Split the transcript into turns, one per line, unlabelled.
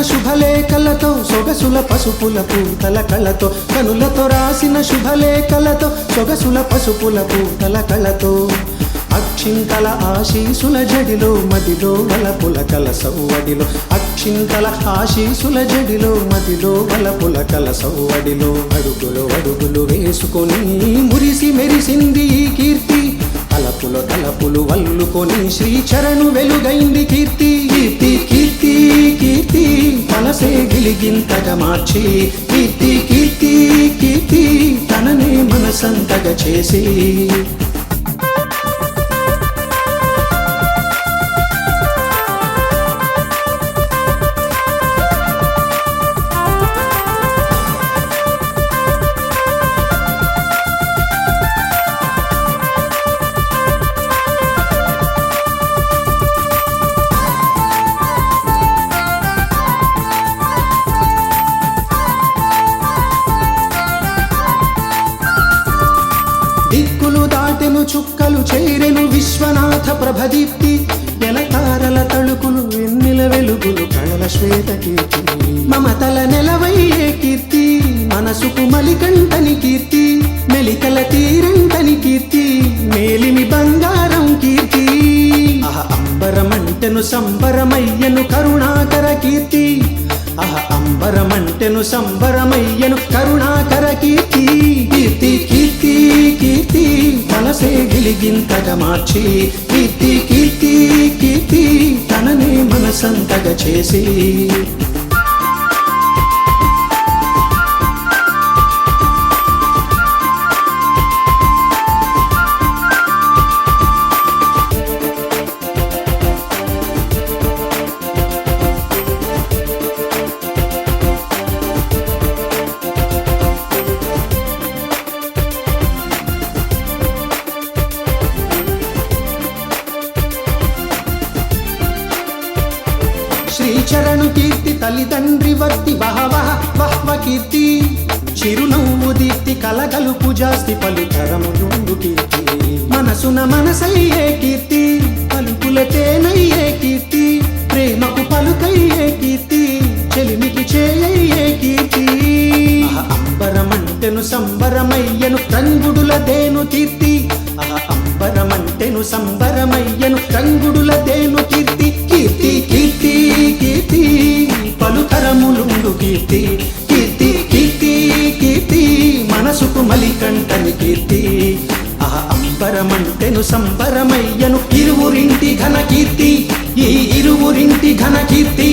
శుభలేఖలతో సొగసుల పసుపుల పూతల కళతో కనులతో రాసిన శుభలేఖలతో సొగసుల పసుపుల పూతల కళతో అక్షింతల ఆశీసుల జడిలో మదిలో వలపుల కల సౌవడిలో అక్షింతల ఆశీసుల జడిలో మదిలో వలపుల కల సౌవడిలో అడుగులు అడుగులు వేసుకొని మురిసి మెరిసింది ఈ కీర్తి తలపులో తలపులు వల్లుకొని శ్రీచరణు వెలుగైంది కీర్తి కీర్తి కీర్తి కీర్తి మనసే గిలిగింతగా మార్చి కీర్తి కీర్తి కీర్తి తననే మనసంతగా చేసి దిక్కులు దాటెను చుక్కలు చేరెను విశ్వనాథ ప్రభదీప్తి నెలతారల తళుకులు వెన్నెల వెలుగులు కళల శ్వేత కీర్తి మమతల నెలవయ్యే కీర్తి మనసుకు మలికంటని కీర్తి మెలికల తీరంటని కీర్తి మేలిమి బంగారం కీర్తి అంబరమంటెను సంబరమయ్యను కరుణాకర కీర్తి అంబరమంటెను సంబరమయ్యను కరుణాకర కీర్తి కీర్తి కీర్తి కీర్తి మనసే గిలిగింతగా మార్చి కీర్తి కీర్తి కీర్తి తననే మనసంతగా చేసి శ్రీచరణు కీర్తి తల్లిదండ్రి వర్తి బహవహ వహ్వ కీర్తి చిరునవ్వు దీప్తి కలగలుపు జాస్తి పలుకరములుండు కీర్తి మనసున మనసయ్యే కీర్తి పలుకులతేనయ్యే కీర్తి ప్రేమకు పలుకయ్యే కీర్తి చెలిమికి చేయయ్యే కీర్తి అంబరమంటెను సంబరమయ్యను రంగుడులదేను కీర్తి అంబరమంటెను సంబరమయ్యను రంగుడులదేను కీర్తి కీర్తి కీర్తి కీర్తి పలుకరములుండు కీర్తి కీర్తి కీర్తి కీర్తి మనసుకు మలికంటని కీర్తి అంబరమంటెను సంబరమయ్యను ఇరువురింటి ఘన కీర్తి ఈ ఇరువురింటి ఘన కీర్తి